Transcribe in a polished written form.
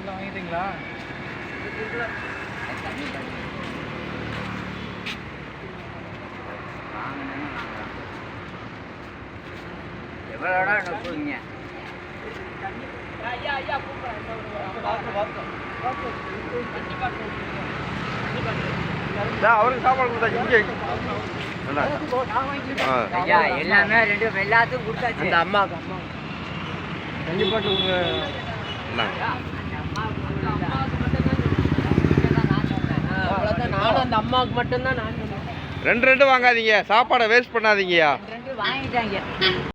வாங்கிட்டீங்களா? எவ்வளோடா நோக்குவீங்க? அவருக்கு சாப்பாடு கொடுத்தா இங்கே ஐயா எல்லாமே எல்லாத்துக்கும் கொடுத்தாச்சு. அந்த அம்மாவுக்கு கண்டிப்பாக நானும் அந்த அம்மாவுக்கு மட்டும்தான் நான் ரெண்டு வாங்காதீங்க, சாப்பாடை வேஸ்ட் பண்ணாதீங்கய்யா. வாங்கிட்டாங்க.